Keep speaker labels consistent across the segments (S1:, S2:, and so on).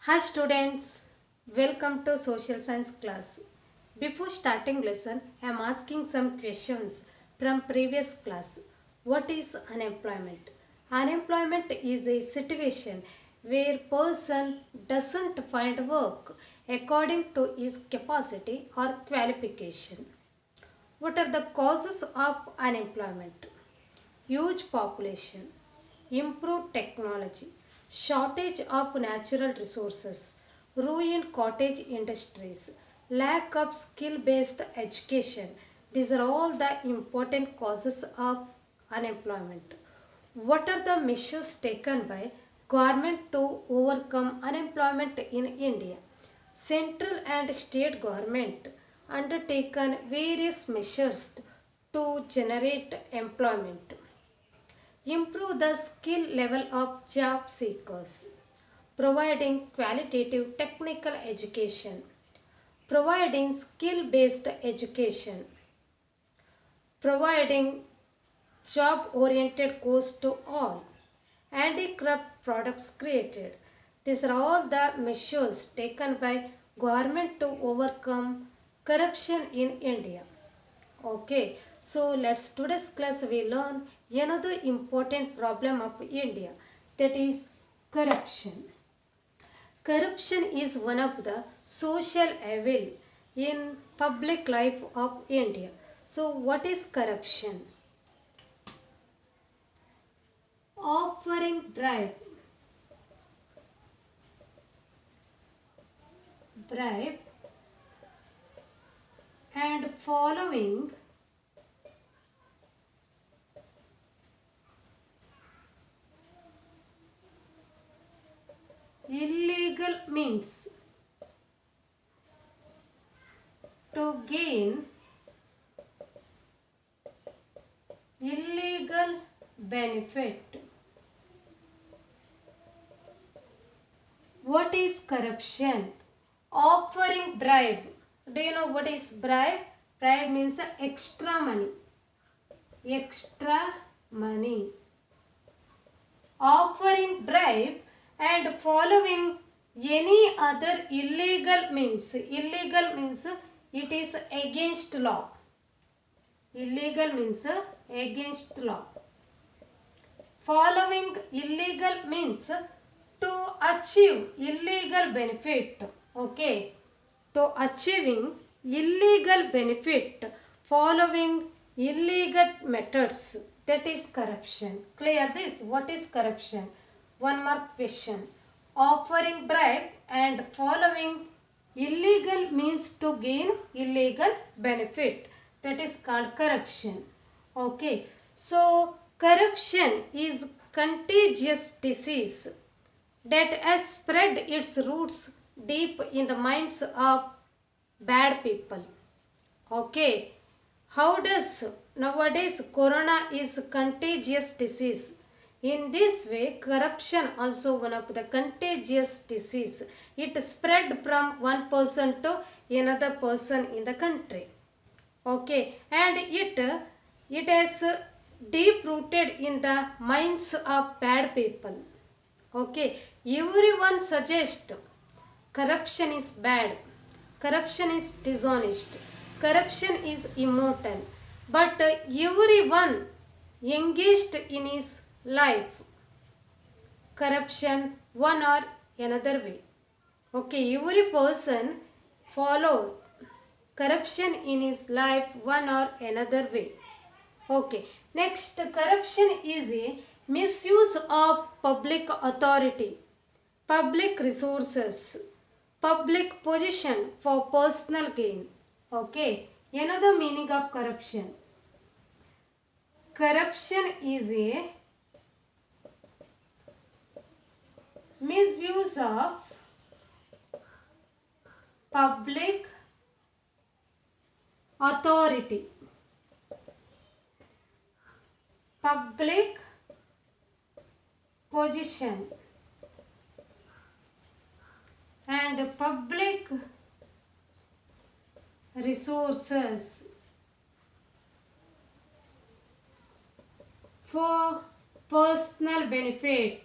S1: Hi students, welcome to social science class. Before starting lesson, I am asking some questions from previous class. What is unemployment? Unemployment is a situation where person doesn't find work according to his capacity or qualification. What are the causes of unemployment? Huge population, improved technology, shortage of natural resources, ruined cottage industries, lack of skill-based education. These are all the important causes of unemployment. What are the measures taken by government to overcome unemployment in India? Central and state government undertaken various measures to generate employment. Improve the skill level of job seekers, providing qualitative technical education, providing skill based education, providing job oriented course to all, handicraft products created. These are all the measures taken by government to overcome corruption in India. Okay, so let's today's class we learn another important problem of India, that is corruption. Corruption is one of the social evil in public life of India. So what is corruption? Offering bribe and following illegal means to gain illegal benefit. What is corruption? Offering bribe. Do you know what is bribe? Bribe means extra money. Extra money. Offering bribe and following any other illegal means. Illegal means it is against law. Illegal means against law. Following illegal means to achieve illegal benefit. Okay. To achieving illegal benefit following illegal methods, that is corruption. Clear this? What is corruption? One more question. Offering bribe and following illegal means to gain illegal benefit, that is called corruption. Okay, so corruption is contagious disease that has spread its roots deep in the minds of bad people. Okay, how does nowadays corona is contagious disease? In this way, corruption also one of the contagious disease. It spread from one person to another person in the country. Okay, and it has deep rooted in the minds of bad people. Okay, everyone suggests corruption is bad, corruption is dishonest, corruption is immortal. But everyone engaged in his life corruption one or another way. Okay, every person follow corruption in his life one or another way. Okay, next, corruption is a misuse of public authority, public resources, public position for personal gain. Okay, another meaning of corruption. Corruption is a misuse of public authority, public position and public resources for personal benefit.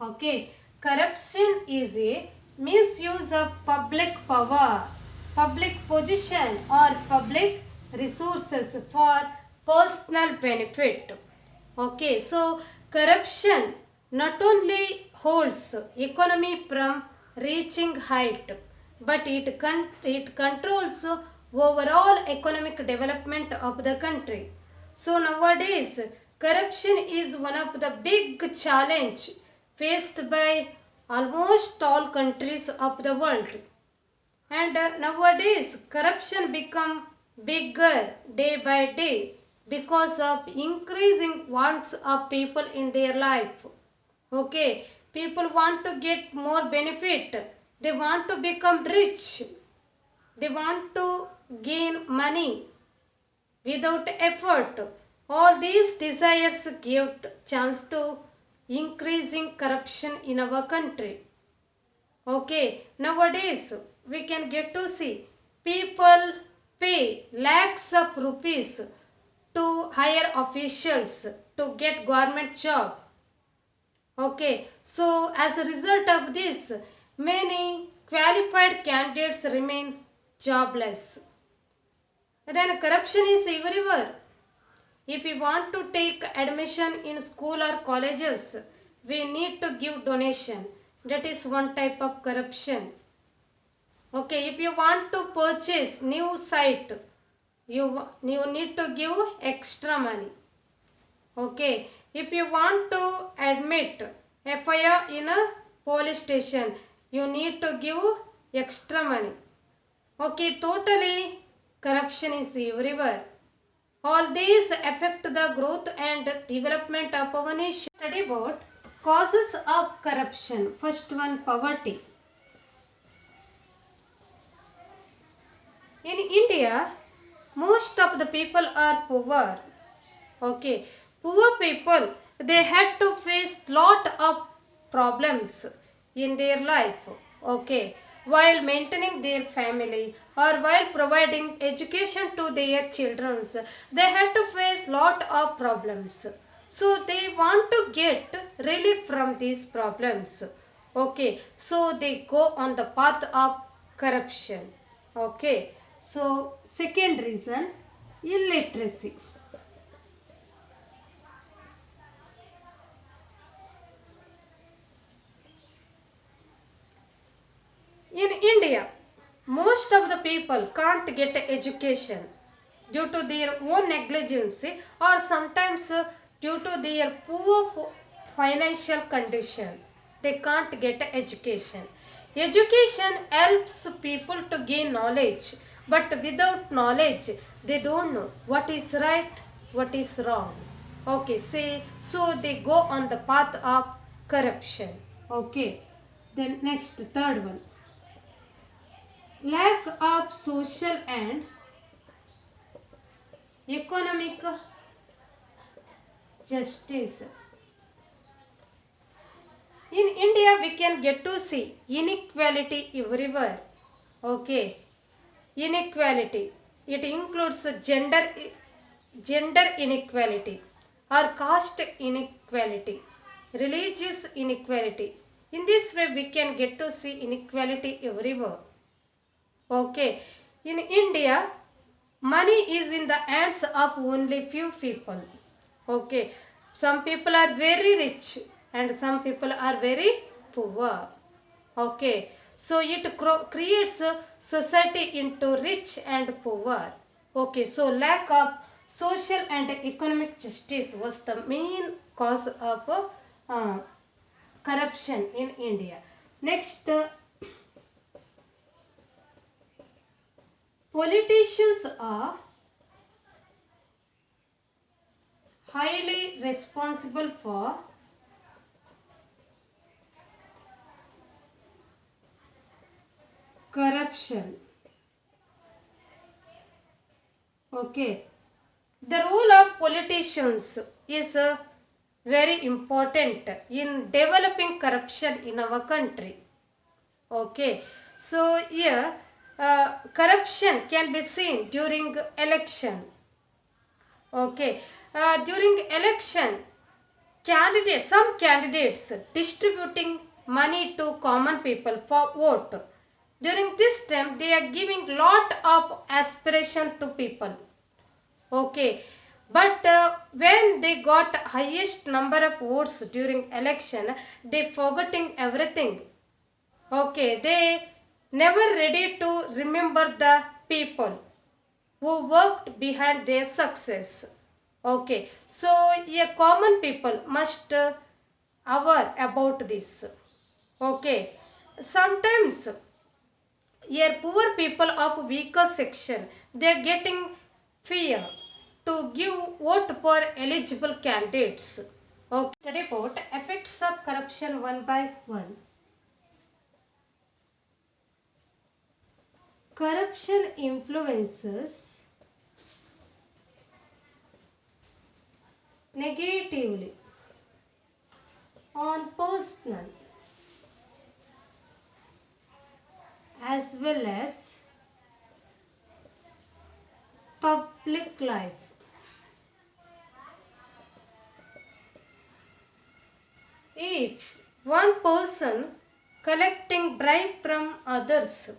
S1: Okay, corruption is a misuse of public power, public position or public resources for personal benefit. Okay, so corruption not only holds economy from reaching height, but it controls overall economic development of the country. So nowadays, corruption is one of the big challenge faced by almost all countries of the world. And nowadays, corruption become bigger day by day because of increasing wants of people in their life. Okay, people want to get more benefit. They want to become rich. They want to gain money without effort. All these desires give chance to increasing corruption in our country. Okay, nowadays we can get to see people pay lakhs of rupees to hire officials to get government job. Okay, so as a result of this, many qualified candidates remain jobless. Then corruption is everywhere. If we want to take admission in school or colleges, we need to give donation. That is one type of corruption. Okay, if you want to purchase new site, you need to give extra money. Okay, if you want to admit FIR in a police station, you need to give extra money. Okay, totally corruption is everywhere. All these affect the growth and development of our nation. Study about causes of corruption. First one, poverty. In India, most of the people are poor. Okay, poor people, they had to face lot of problems in their life. Okay, while maintaining their family or while providing education to their children, they had to face lot of problems. So they want to get relief from these problems. Okay, so they go on the path of corruption. Okay, so second reason, illiteracy. In India, most of the people can't get education due to their own negligence or sometimes due to their poor financial condition. They can't get education. Education helps people to gain knowledge, but without knowledge, they don't know what is right, what is wrong. Okay, say so they go on the path of corruption. Okay, then next, third one, lack of social and economic justice. In India, we can get to see inequality everywhere. Okay, inequality. It includes gender inequality or caste inequality, religious inequality. In this way, we can get to see inequality everywhere. Okay, in India, money is in the hands of only few people. Okay, some people are very rich and some people are very poor. Okay, so it creates a society into rich and poor. Okay, so lack of social and economic justice was the main cause of corruption in India. Next, politicians are highly responsible for corruption. Okay, the role of politicians is very important in developing corruption in our country. Okay, so here corruption can be seen during election. Okay, during election, some candidates distributing money to common people for vote. During this time, they are giving lot of aspiration to people. Okay, but when they got highest number of votes during election, they forgetting everything. Okay, they never ready to remember the people who worked behind their success. Okay, so a common people must aware about this. Okay, sometimes a poor people of weaker section they are getting fear to give vote for eligible candidates. Okay, study about effects of corruption one by one. Corruption influences negatively on personal as well as public life. If one person collecting bribe from others,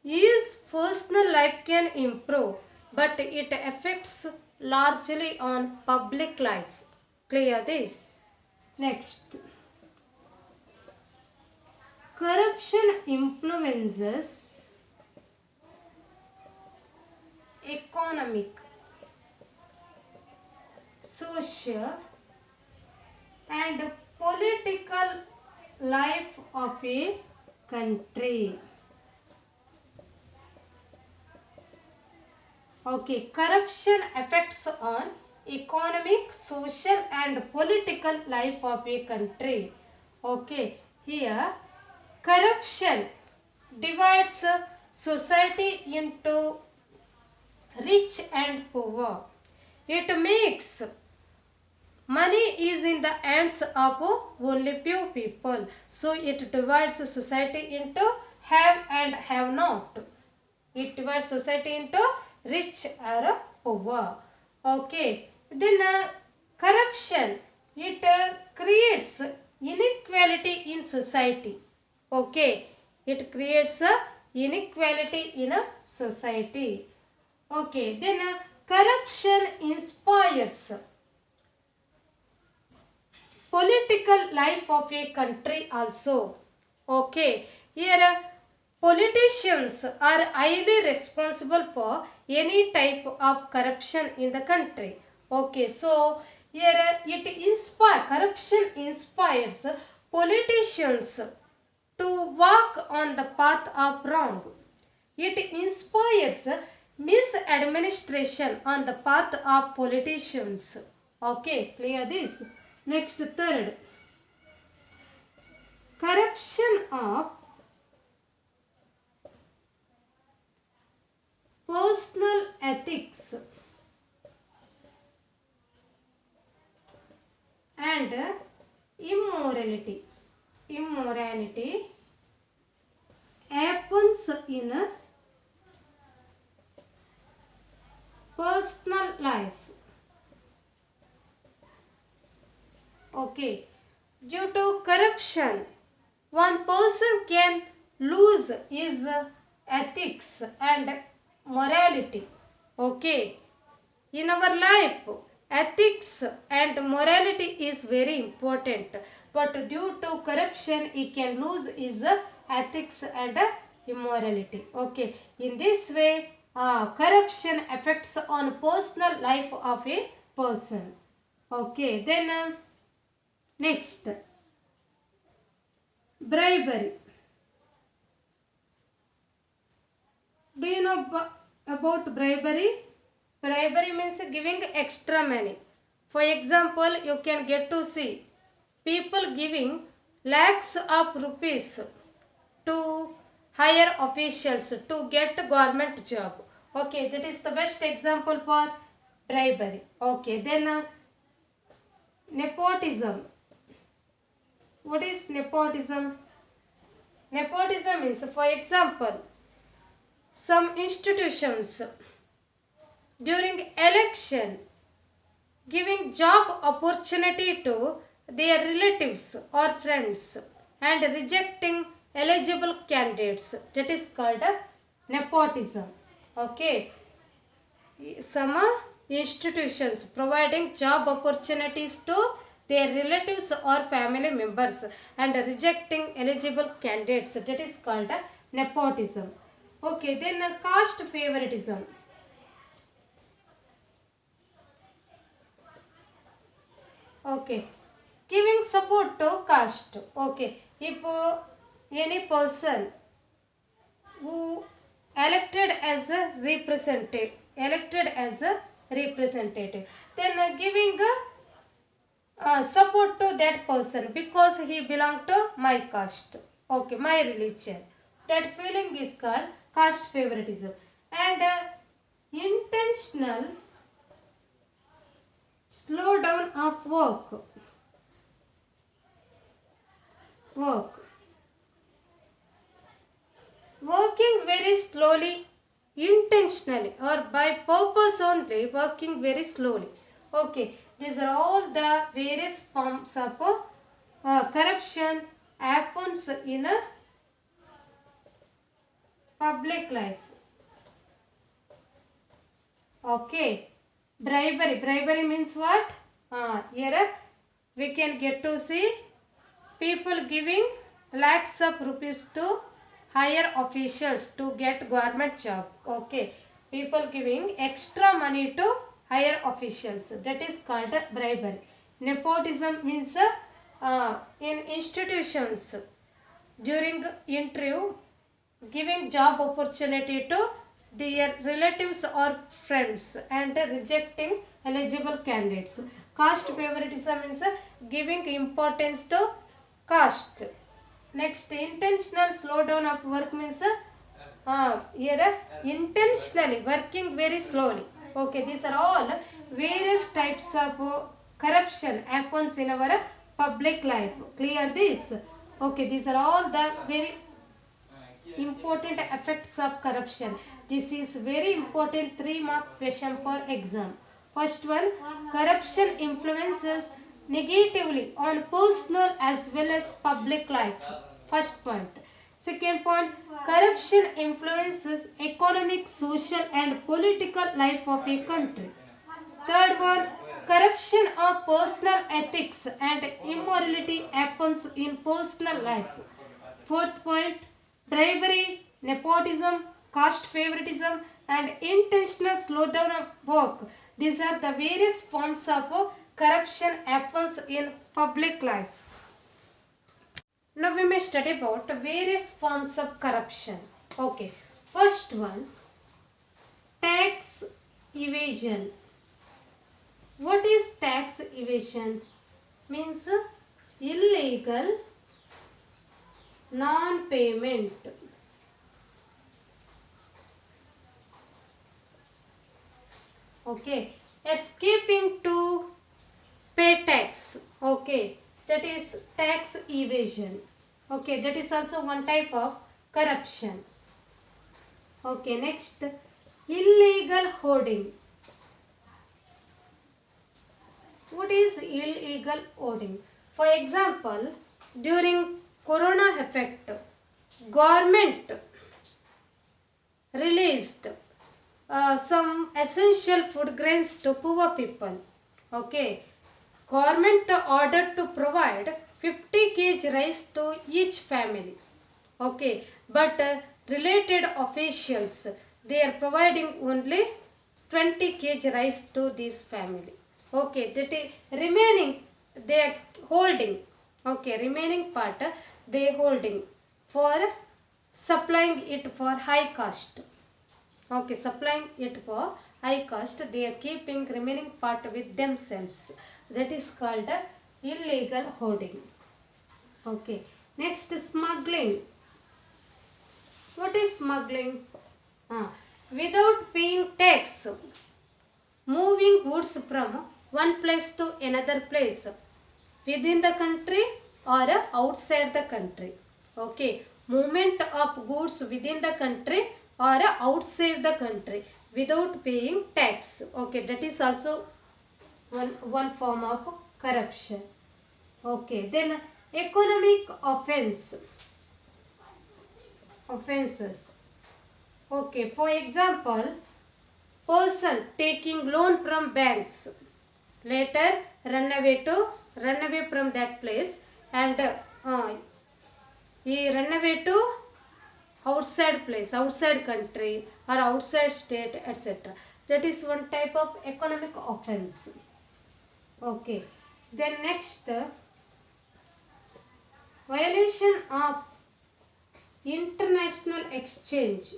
S1: his personal life can improve, but it affects largely on public life. Clear this? Next. Corruption influences economic, social, and political life of a country. Okay, corruption affects on economic, social and political life of a country. Okay, here corruption divides society into rich and poor. It makes money is in the hands of only few people. So it divides society into have and have not. It divides society into rich or poor. Okay. Then corruption. It creates inequality in society. Okay. It creates inequality in a society. Okay. Then corruption inspires political life of a country also. Okay. Here politicians are highly responsible for any type of corruption in the country. Okay, so here corruption inspires politicians to walk on the path of wrong. It inspires misadministration on the path of politicians. Okay, clear this? Next, third. Corruption of personal ethics and immorality. Immorality happens in a personal life. Okay. Due to corruption, one person can lose his ethics and morality. Okay. In our life, ethics and morality is very important. But due to corruption, he can lose his ethics and immorality. Okay. In this way, corruption affects on personal life of a person. Okay. Then next, bribery. Do you know about bribery? Bribery means giving extra money. For example, you can get to see people giving lakhs of rupees to higher officials to get a government job. Okay, that is the best example for bribery. Okay, then nepotism. What is nepotism? Nepotism means, for example, some institutions during election giving job opportunity to their relatives or friends and rejecting eligible candidates. That is called nepotism. Okay. Some institutions providing job opportunities to their relatives or family members and rejecting eligible candidates. That is called nepotism. Okay, then caste favoritism. Okay, giving support to caste. Okay, if any person who elected as a representative, then giving support to that person because he belong to my caste, okay, my religion. That feeling is called caste favoritism. And intentional slow down of work working very slowly, intentionally or by purpose only, working very slowly. Okay, these are all the various forms of corruption happens in a public life. Okay, bribery means what? Here we can get to see people giving lakhs of rupees to higher officials to get government job. Okay, people giving extra money to higher officials, that is called bribery. Nepotism means in institutions during interview giving job opportunity to their relatives or friends and rejecting eligible candidates. Caste favoritism means giving importance to caste. Next, intentional slowdown of work means here intentionally working very slowly. Okay, these are all various types of corruption happens in our public life. Clear this? Okay, these are all the very important effects of corruption. This is very important 3-mark question for exam. First one, corruption influences negatively on personal as well as public life. First point. Second point, corruption influences economic, social and political life of a country. Third one, corruption of personal ethics and immorality happens in personal life. Fourth point, bribery, nepotism, caste favoritism and intentional slowdown of work. These are the various forms of corruption happens in public life. Now we may study about various forms of corruption. Okay, first one, tax evasion. What is tax evasion? Means illegal non-payment. Okay, escaping to pay tax. Okay, that is tax evasion. Okay, that is also one type of corruption. Okay, next, illegal hoarding. What is illegal hoarding? For example, during corona effect, government released some essential food grains to poor people. Okay, government ordered to provide 50 kg rice to each family. Okay, but related officials, they are providing only 20 kg rice to this family. Okay, that is remaining they are holding. Okay, remaining part they holding for supplying it for high cost. Okay, supplying it for high cost, they are keeping remaining part with themselves. That is called illegal hoarding. Okay, next, smuggling. What is smuggling? Without paying tax, moving goods from one place to another place within the country or outside the country. Okay, movement of goods within the country or outside the country without paying tax. Okay, that is also one form of corruption. Okay, then economic offenses. Okay, for example, person taking loan from banks later run away from that place, and he run away to outside place, outside country or outside state, etc. That is one type of economic offense. Okay, then next, violation of international exchange.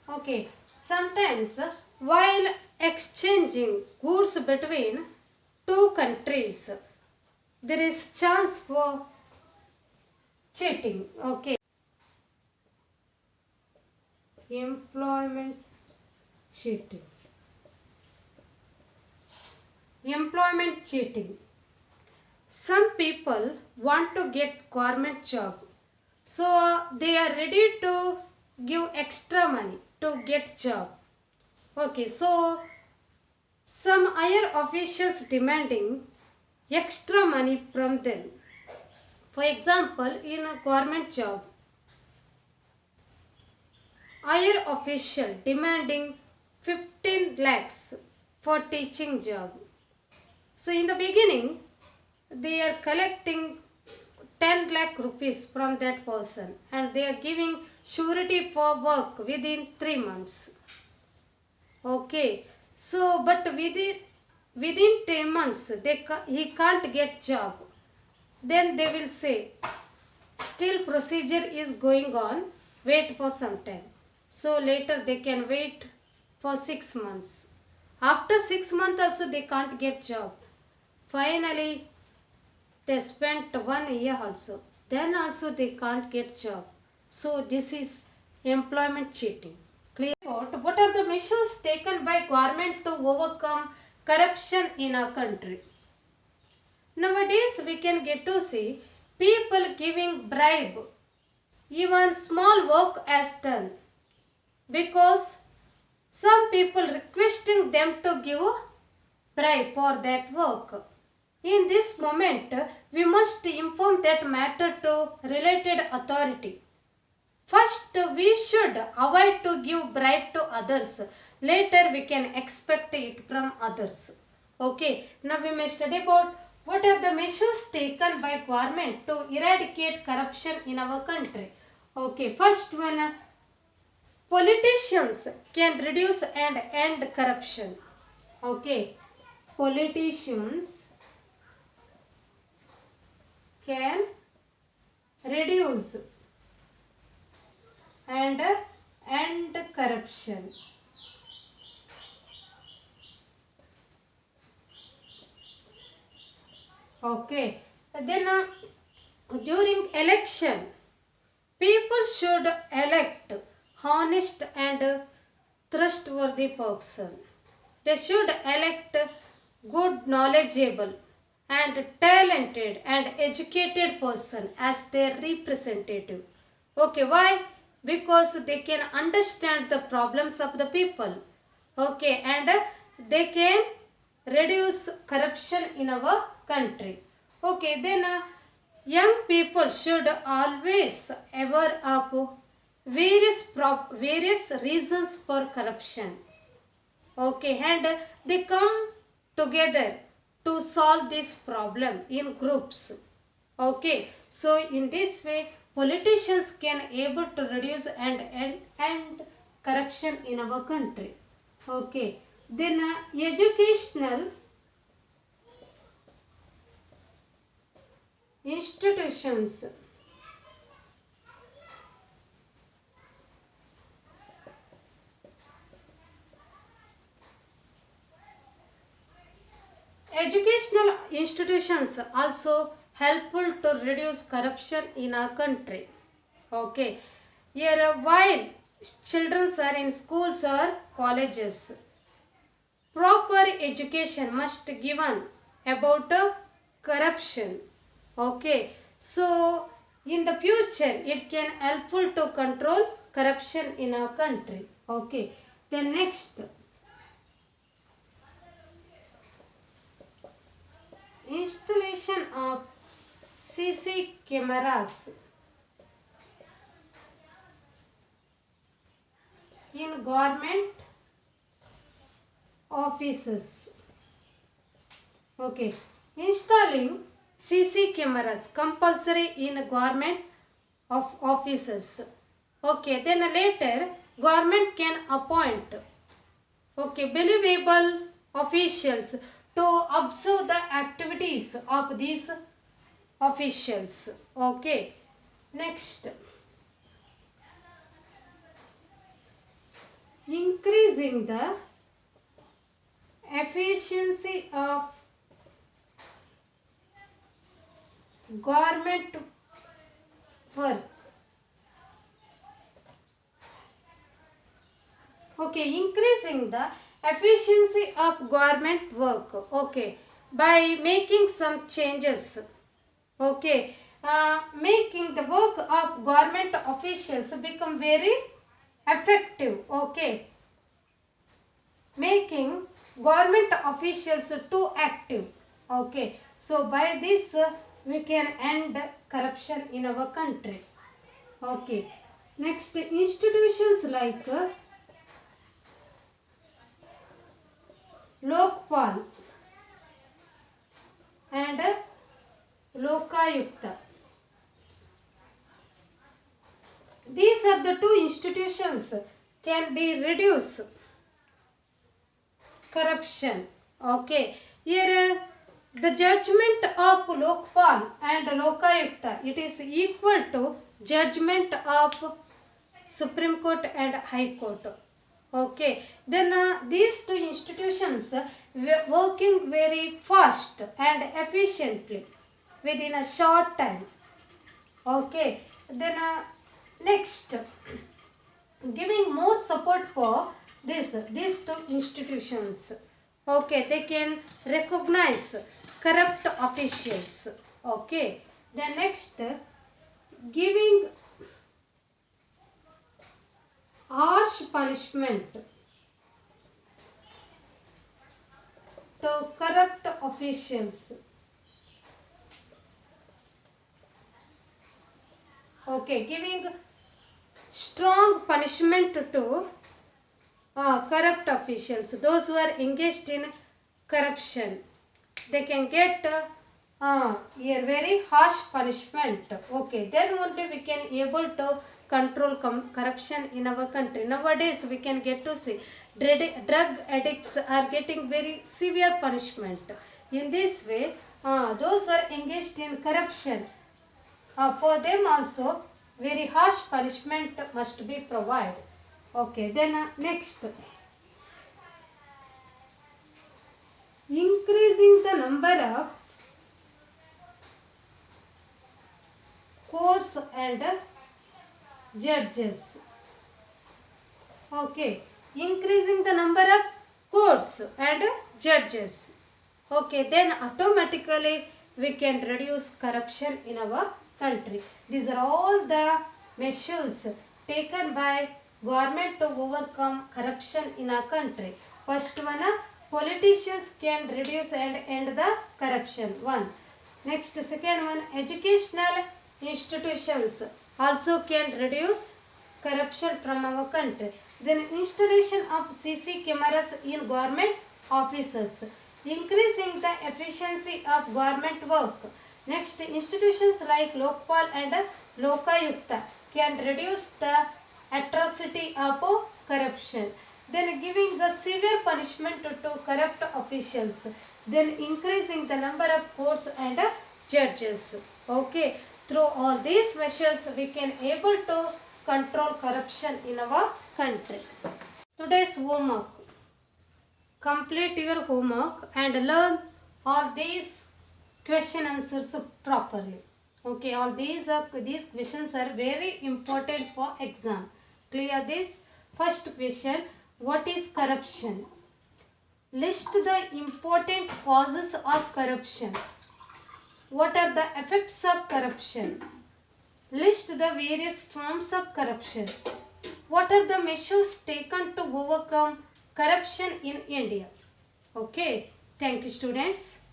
S1: Okay, sometimes while exchanging goods between two countries, there is chance for cheating. Okay, employment cheating. Employment cheating. Some people want to get government job, so they are ready to give extra money to get job. Okay, so some higher officials demanding extra money from them. For example, in a government job, higher official demanding 15 lakhs for teaching job. So in the beginning, they are collecting 10 lakh rupees from that person, and they are giving surety for work within 3 months. Okay, so but within 10 months he can't get job. Then they will say, still procedure is going on, wait for some time. So later they can wait for 6 months. After 6 months also they can't get job. Finally they spent 1 year also. Then also they can't get job. So this is employment cheating. Clear? What are the measures taken by government to overcome corruption in our country? Nowadays we can get to see people giving bribe, even small work as done, because some people requesting them to give bribe for that work. In this moment, we must inform that matter to related authority. First, we should avoid to give bribe to others. Later, we can expect it from others. Okay, now we may study about what are the measures taken by government to eradicate corruption in our country. Okay, first one, politicians can reduce and end corruption. Okay, politicians can reduce and end corruption. Okay, then during election, people should elect honest and trustworthy person. They should elect good, knowledgeable and talented and educated person as their representative. Okay, why? Because they can understand the problems of the people. Okay, and they can reduce corruption in our country. Okay, then young people should always aware of various reasons for corruption. Okay, and they come together to solve this problem in groups. Okay, so in this way politicians can able to reduce and corruption in our country. Okay, then educational institutions. Educational institutions also helpful to reduce corruption in our country. Okay, here while children are in schools or colleges, proper education must given about corruption. Okay, so in the future it can helpful to control corruption in our country. Okay, then next, installation of CC cameras in government offices. Okay, installing CC cameras compulsory in government of offices. Okay, then later government can appoint, okay, believable officials to observe the activities of these officials. Okay, next, increasing the efficiency of government work. Okay, increasing the efficiency of government work. Okay, by making some changes. Okay, making the work of government officials become very effective. Okay, making government officials too active. Okay, so by this we can end corruption in our country. Okay, next, institutions like Lokpal and Lokayukta. These are the two institutions can be reduce corruption. Okay, here the judgment of Lokpal and Lokayukta, it is equal to judgment of Supreme Court and High Court. Okay, then these two institutions were working very fast and efficiently within a short time. Okay, then next, giving more support for these two institutions. Okay, they can recognize corrupt officials. Okay, then next, giving harsh punishment to corrupt officials. Okay, giving strong punishment to corrupt officials, those who are engaged in corruption, they can get a very harsh punishment. Okay, then only we can able to control corruption in our country. Nowadays we can get to see drug addicts are getting very severe punishment. In this way, those who are engaged in corruption, for them also very harsh punishment must be provided. Okay, then next, increasing the number of courts and judges. Okay, increasing the number of courts and judges. Okay, then automatically we can reduce corruption in our country. These are all the measures taken by government to overcome corruption in our country. First one, politicians can reduce and end the corruption. One. Next, second one, educational institutions also can reduce corruption from our country. Then installation of CC cameras in government offices, increasing the efficiency of government work. Next, institutions like Lokpal and Lokayukta can reduce the atrocity of corruption. Then giving the severe punishment to corrupt officials. Then increasing the number of courts and judges. Okay, through all these measures we can able to control corruption in our country. Today's homework. Complete your homework and learn all these question answers properly. Okay, all these questions are very important for exam. Clear this? First question, what is corruption? List the important causes of corruption. What are the effects of corruption? List the various forms of corruption. What are the measures taken to overcome corruption in India? Okay, thank you students.